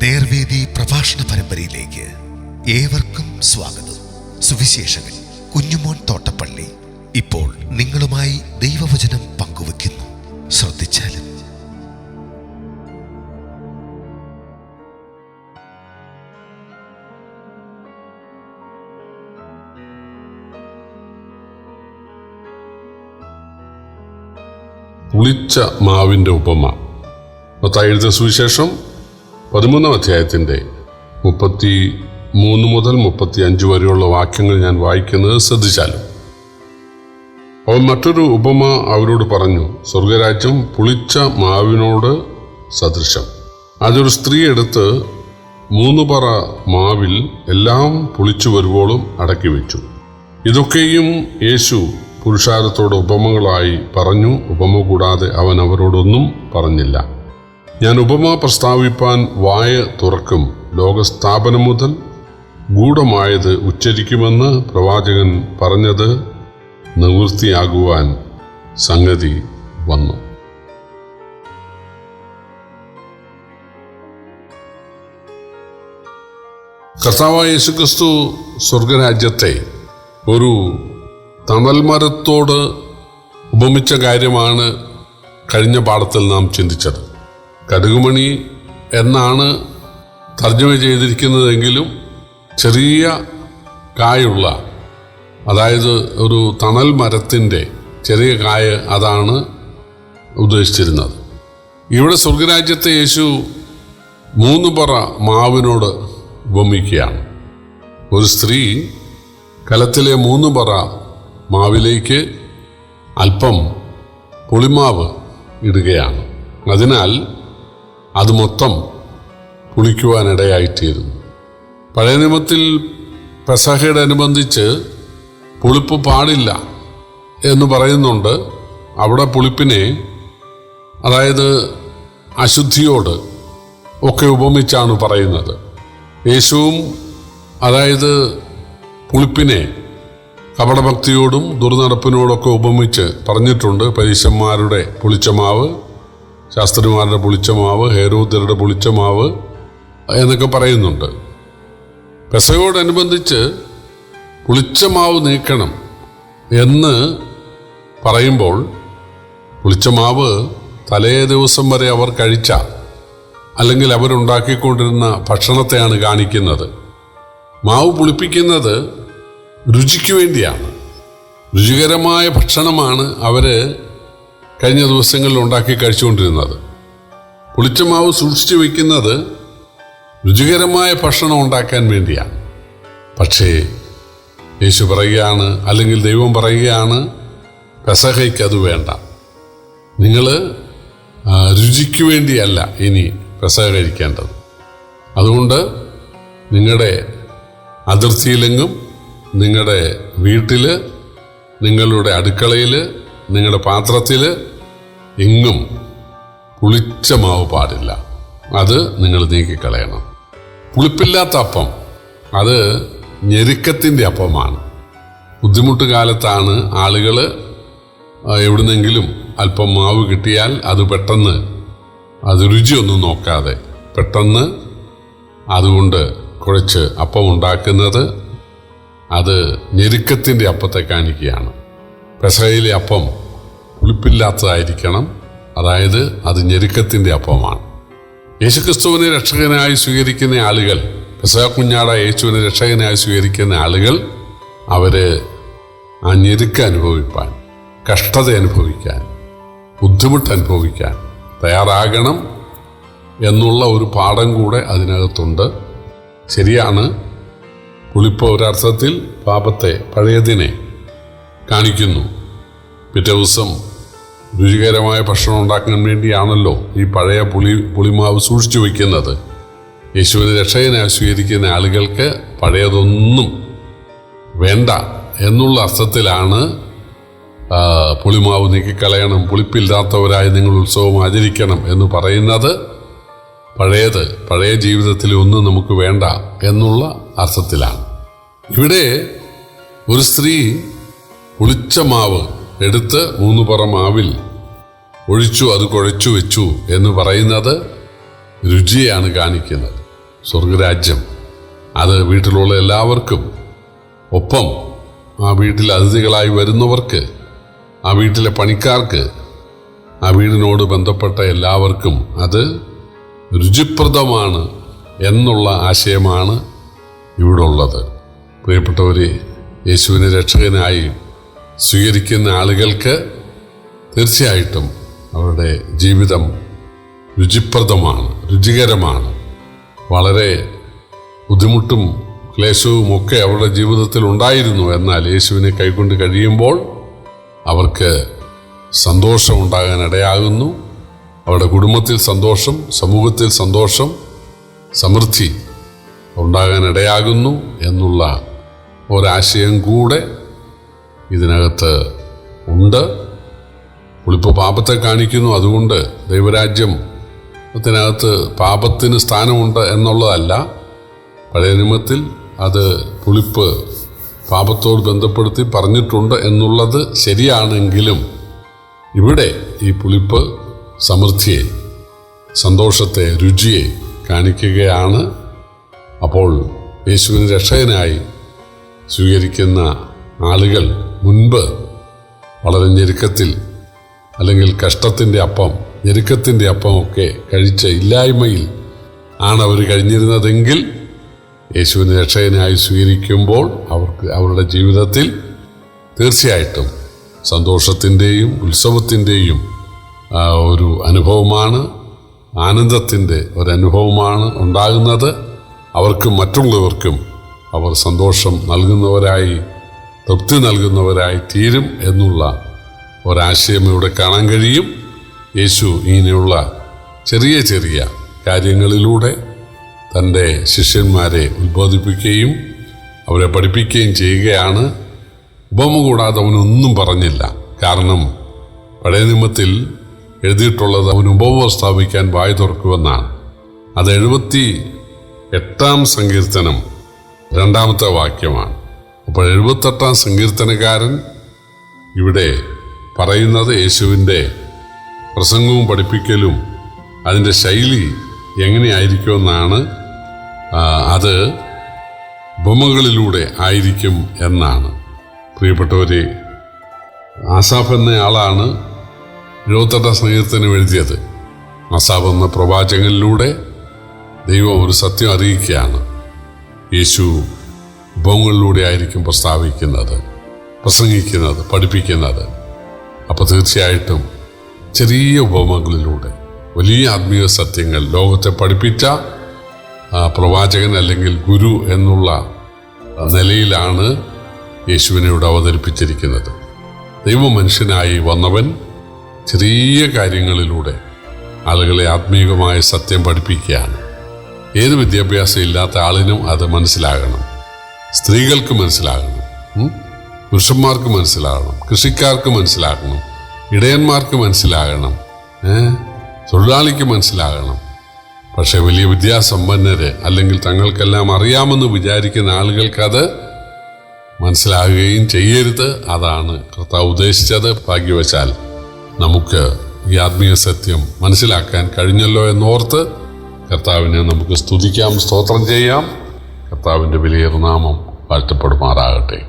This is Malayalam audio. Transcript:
നേർവേദി പ്രഭാഷണ പരമ്പരയിലേക്ക് ഏവർക്കും സ്വാഗതം. സുവിശേഷകൻ കുഞ്ഞുമോൻ തോട്ടപ്പള്ളി ഇപ്പോൾ നിങ്ങളുമായി ദൈവവചനം പങ്കുവെക്കുന്നു. ശ്രദ്ധിച്ചാലും. പുളിച്ച മാവിൻ്റെ ഉപമ. മത്തായി എഴുതിയ സുവിശേഷം 13-ാം അധ്യായത്തിൻ്റെ 33 മുതൽ 35 വരെയുള്ള വാക്യങ്ങൾ ഞാൻ വായിക്കുന്നത് ശ്രദ്ധിച്ചാലും. അവൻ മറ്റൊരു ഉപമ അവരോട് പറഞ്ഞു, സ്വർഗരാജ്യം പുളിച്ച മാവിനോട് സദൃശം. അതൊരു സ്ത്രീ എടുത്ത് 3 പറ മാവിൽ എല്ലാം പുളിച്ചു വരുവോളം അടക്കി വെച്ചു. ഇതൊക്കെയും യേശു പുരുഷാരത്തോട് ഉപമകളായി പറഞ്ഞു. ഉപമ കൂടാതെ അവൻ അവരോടൊന്നും പറഞ്ഞില്ല. ഞാൻ ഉപമ പ്രസ്താവിപ്പാൻ വായ തുറക്കും, ലോകസ്ഥാപനം മുതൽ ഗൂഢമായത് ഉച്ചരിക്കുമെന്ന് പ്രവാചകൻ പറഞ്ഞത് നിവൃത്തിയാകുവാൻ സംഗതി വന്നു. കർത്താവായ യേശുക്രിസ്തു സ്വർഗരാജ്യത്തെ ഒരു തണൽമരത്തോട് ഉപമിച്ച കാര്യമാണ് കഴിഞ്ഞ പാഠത്തിൽ നാം ചിന്തിച്ചത്. കടുകുമണി എന്നാണ് തർജ്ജമ ചെയ്തിരിക്കുന്നതെങ്കിലും ചെറിയ കായുള്ള, അതായത് ഒരു തണൽ മരത്തിൻ്റെ ചെറിയ കായ, അതാണ് ഉദ്ദേശിച്ചിരുന്നത്. ഇവിടെ സ്വർഗരാജ്യത്തെ യേശു 3 പറ മാവിനോട് ഉപമിക്കുകയാണ്. ഒരു സ്ത്രീ കലത്തിലെ 3 പറ മാവിലേക്ക് അല്പം പുളിമാവ് ഇടുകയാണ്. അതിനാൽ അത് മൊത്തം പുളിക്കുവാനിടയായിത്തീരുന്നു. പഴയ നിയമത്തിൽ പെസഹയോടനുബന്ധിച്ച് പുളിപ്പ് പാടില്ല എന്ന് പറയുന്നുണ്ട്. അവിടെ പുളിപ്പിനെ, അതായത് അശുദ്ധിയോട് ഒക്കെ ഉപമിച്ചാണ് പറയുന്നത്. യേശുവും അതായത് പുളിപ്പിനെ കപടഭക്തിയോടും ദുർനടപ്പിനോടൊക്കെ ഉപമിച്ച് പറഞ്ഞിട്ടുണ്ട്. പരീശന്മാരുടെ പുളിച്ചമാവ്, ശാസ്ത്രിമാരുടെ പുളിച്ചമാവ്, ഹേരോദ്യരുടെ പുളിച്ചമാവ് എന്നൊക്കെ പറയുന്നുണ്ട്. പെസഹയോടനുബന്ധിച്ച് പുളിച്ചമാവ് നീക്കണം എന്ന് പറയുമ്പോൾ പുളിച്ചമാവ് തലേ ദിവസം വരെ അവർ കഴിച്ച, അല്ലെങ്കിൽ അവരുണ്ടാക്കിക്കൊണ്ടിരുന്ന ഭക്ഷണത്തെയാണ് കാണിക്കുന്നത്. മാവ് പുളിപ്പിക്കുന്നത് രുചിക്ക് വേണ്ടിയാണ്. രുചികരമായ ഭക്ഷണമാണ് അവർ കഴിഞ്ഞ ദിവസങ്ങളിൽ ഉണ്ടാക്കി കഴിച്ചുകൊണ്ടിരുന്നത്. പുളിച്ച മാവ് സൂക്ഷിച്ചു വയ്ക്കുന്നത് രുചികരമായ ഭക്ഷണം ഉണ്ടാക്കാൻ വേണ്ടിയാണ്. പക്ഷേ യേശു പറയുകയാണ്, അല്ലെങ്കിൽ ദൈവം പറയുകയാണ്, പെസഹയ്ക്ക് അത് വേണ്ട. നിങ്ങൾ രുചിക്ക് വേണ്ടിയല്ല ഇനി പെസഹ കഴിക്കേണ്ടത്. അതുകൊണ്ട് നിങ്ങളുടെ അതിർത്തിയിലെങ്ങും, നിങ്ങളുടെ വീട്ടിൽ, നിങ്ങളുടെ അടുക്കളയിൽ, നിങ്ങളുടെ പാത്രത്തിൽ എങ്ങും പുളിച്ച മാവ് പാടില്ല. അത് നിങ്ങൾ നീക്കിക്കളയണം. പുളിപ്പില്ലാത്ത അപ്പം അത് ഞെരുക്കത്തിൻ്റെ അപ്പമാണ്. ബുദ്ധിമുട്ട് കാലത്താണ് ആളുകൾ എവിടുന്നെങ്കിലും അല്പം മാവ് കിട്ടിയാൽ അത് പെട്ടെന്ന്, അത് രുചിയൊന്നും നോക്കാതെ പെട്ടെന്ന് അതുകൊണ്ട് കുഴച്ച് അപ്പം ഉണ്ടാക്കുന്നത്. അത് ഞെരുക്കത്തിൻ്റെ അപ്പത്തെ കാണിക്കുകയാണ്. പെസഹയിലെ അപ്പം പുളിപ്പില്ലാത്തതായിരിക്കണം, അതായത് അത് ഞെരുക്കത്തിൻ്റെ അപ്പമാണ്. യേശുക്രിസ്തുവിനെ രക്ഷകനായി സ്വീകരിക്കുന്ന ആളുകൾ, പെസഹ കുഞ്ഞാടായ യേശുവിനെ രക്ഷകനായി സ്വീകരിക്കുന്ന ആളുകൾ, അവർ ആ ഞെരുക്കം അനുഭവിപ്പാൻ, കഷ്ടത അനുഭവിക്കാൻ, ബുദ്ധിമുട്ട് അനുഭവിക്കാൻ തയ്യാറാകണം എന്നുള്ള ഒരു പാഠം കൂടെ അതിനകത്തുണ്ട്. ശരിയാണ്, പുളിപ്പ് ഒരർത്ഥത്തിൽ പാപത്തെ, പഴയതിനെ കാണിക്കുന്നു. പിറ്റേ ദിവസം രുചികരമായ ഭക്ഷണം ഉണ്ടാക്കാൻ വേണ്ടിയാണല്ലോ ഈ പഴയ പുളിമാവ് സൂക്ഷിച്ചു വയ്ക്കുന്നത്. യേശുവിനെ രക്ഷകനായി സ്വീകരിക്കുന്ന ആളുകൾക്ക് പഴയതൊന്നും വേണ്ട എന്നുള്ള അർത്ഥത്തിലാണ് പുളിമാവ് നീക്കിക്കളയണം, പുളിപ്പില്ലാത്തവരായി നിങ്ങൾ ഉത്സവം ആചരിക്കണം എന്ന് പറയുന്നത്. പഴയ ജീവിതത്തിൽ ഒന്നും നമുക്ക് വേണ്ട എന്നുള്ള അർത്ഥത്തിലാണ്. ഇവിടെ ഒരു സ്ത്രീ പുളിച്ച മാവ് എടുത്ത് 3 പറ മാവിൽ ഒഴിച്ചു, അത് കുഴച്ചു വെച്ചു എന്ന് പറയുന്നത് രുചിയാണ് കാണിക്കുന്നത്. സ്വർഗരാജ്യം അത് വീട്ടിലുള്ള എല്ലാവർക്കും, ഒപ്പം ആ വീട്ടിൽ അതിഥികളായി വരുന്നവർക്ക്, ആ വീട്ടിലെ പണിക്കാർക്ക്, ആ വീടിനോട് ബന്ധപ്പെട്ട എല്ലാവർക്കും അത് രുചിപ്രദമാണ് എന്നുള്ള ആശയമാണ് ഇവിടെ ഉള്ളത്. പ്രിയപ്പെട്ടവരെ, യേശുവിനെ രക്ഷകനായി സ്വീകരിക്കുന്ന ആളുകൾക്ക് തീർച്ചയായിട്ടും അവരുടെ ജീവിതം രുചിപ്രദമാണ്, രുചികരമാണ്. വളരെ ബുദ്ധിമുട്ടും ക്ലേശവും ഒക്കെ അവരുടെ ജീവിതത്തിൽ ഉണ്ടായിരുന്നു. എന്നാൽ യേശുവിനെ കൈക്കൊണ്ട് കഴിയുമ്പോൾ അവർക്ക് സന്തോഷം ഉണ്ടാകാൻ ഇടയാകുന്നു. അവരുടെ കുടുംബത്തിൽ സന്തോഷം, സമൂഹത്തിൽ സന്തോഷം, സമൃദ്ധി ഉണ്ടാകാൻ ഇടയാകുന്നു എന്നുള്ള ഒരാശയം കൂടെ ഇതിനകത്ത് ഉണ്ട്. പുളിപ്പ് പാപത്തെ കാണിക്കുന്നു. അതുകൊണ്ട് ദൈവരാജ്യത്തിനകത്ത് പാപത്തിന് സ്ഥാനമുണ്ട് എന്നുള്ളതല്ല. പഴയ നിയമത്തിൽ അത് പുളിപ്പ് പാപത്തോട് ബന്ധപ്പെടുത്തി പറഞ്ഞിട്ടുണ്ട് എന്നുള്ളത് ശരിയാണെങ്കിലും ഇവിടെ ഈ പുളിപ്പ് സമൃദ്ധിയെ, സന്തോഷത്തെ, രുചിയെ കാണിക്കുകയാണ്. അപ്പോൾ യേശുവിനെ രക്ഷകനായി സ്വീകരിക്കുന്ന ആളുകൾ മുൻപ് വളരെ ഞെരുക്കത്തിൽ, അല്ലെങ്കിൽ കഷ്ടത്തിൻ്റെ അപ്പം, ഞെരുക്കത്തിൻ്റെ അപ്പമൊക്കെ കഴിച്ച ഇല്ലായ്മയിൽ ആണ് അവർ കഴിഞ്ഞിരുന്നതെങ്കിൽ യേശുവിനെ രക്ഷകനായി സ്വീകരിക്കുമ്പോൾ അവർക്ക് അവരുടെ ജീവിതത്തിൽ തീർച്ചയായിട്ടും സന്തോഷത്തിൻ്റെയും ഉത്സവത്തിൻ്റെയും ഒരു അനുഭവമാണ്, ആനന്ദത്തിൻ്റെ ഒരനുഭവമാണ് ഉണ്ടാകുന്നത്. അവർക്കും മറ്റുള്ളവർക്കും അവർ സന്തോഷം നൽകുന്നവരായി, തൃപ്തി നൽകുന്നവരായി തീരും എന്നുള്ള ഒരാശയം ഇവിടെ കാണാൻ കഴിയും. യേശു ഇങ്ങനെയുള്ള ചെറിയ ചെറിയ കാര്യങ്ങളിലൂടെ തൻ്റെ ശിഷ്യന്മാരെ ഉത്ബോധിപ്പിക്കുകയും അവരെ പഠിപ്പിക്കുകയും ചെയ്യുകയാണ്. ഉപമ കൂടാതെ അവനൊന്നും പറഞ്ഞില്ല. കാരണം പഴയ നിയമത്തിൽ എഴുതിയിട്ടുള്ളത് അവൻ ഉപമ സ്ഥാപിക്കാൻ വായ തുറക്കുമെന്നാണ്. അത് 78-ാം സങ്കീർത്തനം 2-ാമത്തെ വാക്യമാണ്. അപ്പോൾ 78-ാം സങ്കീർത്തനക്കാരൻ ഇവിടെ പറയുന്നത് യേശുവിൻ്റെ പ്രസംഗവും പഠിപ്പിക്കലും അതിൻ്റെ ശൈലി എങ്ങനെയായിരിക്കുമെന്നാണ്. അത് ഉപമകളിലൂടെ ആയിരിക്കും എന്നാണ്. പ്രിയപ്പെട്ടവരെ, ആസാഫ് എന്ന ആളാണ് 78-ാം സങ്കീർത്തനം എഴുതിയത്. ആസാഫ് എന്ന പ്രവാചകനിലൂടെ ദൈവം ഒരു സത്യം അറിയിക്കുകയാണ്. യേശു ഉപമകളിലൂടെ ആയിരിക്കും പ്രസ്താവിക്കുന്നത്, പ്രസംഗിക്കുന്നത്, പഠിപ്പിക്കുന്നത്. അപ്പോൾ തീർച്ചയായിട്ടും ചെറിയ ഉപമകളിലൂടെ വലിയ ആത്മീയ സത്യങ്ങൾ ലോകത്തെ പഠിപ്പിച്ച പ്രവാചകൻ അല്ലെങ്കിൽ ഗുരു എന്നുള്ള നിലയിലാണ് യേശുവിനെ ഇവിടെ അവതരിപ്പിച്ചിരിക്കുന്നത്. ദൈവമനുഷ്യനായി വന്നവൻ ചെറിയ കാര്യങ്ങളിലൂടെ ആളുകളെ ആത്മീയമായ സത്യം പഠിപ്പിക്കുകയാണ്. ഏത് വിദ്യാഭ്യാസം ഇല്ലാത്ത ആളിനും അത് മനസ്സിലാകണം. സ്ത്രീകൾക്ക് മനസ്സിലാകണം, പുരുഷന്മാർക്ക് മനസ്സിലാകണം, കൃഷിക്കാർക്ക് മനസ്സിലാകണം, ഇടയന്മാർക്ക് മനസ്സിലാകണം, തൊഴിലാളിക്ക് മനസ്സിലാകണം. പക്ഷെ വലിയ വിദ്യാസമ്പന്നര് അല്ലെങ്കിൽ തങ്ങൾക്കെല്ലാം അറിയാമെന്ന് വിചാരിക്കുന്ന ആളുകൾക്കത് മനസ്സിലാകുകയും ചെയ്യരുത്. അതാണ് കർത്താവ് ഉദ്ദേശിച്ചത്. ഭാഗ്യവശാൽ നമുക്ക് ഈ ആത്മീയ സത്യം മനസ്സിലാക്കാൻ കഴിഞ്ഞല്ലോ എന്നോർത്ത് കർത്താവിനെ നമുക്ക് സ്തുതിക്കാം, സ്തോത്രം ചെയ്യാം. കർത്താവിൻ്റെ വിലയേറിയ നാമം വാഴ്ത്തപ്പെടുമാറാകട്ടെ.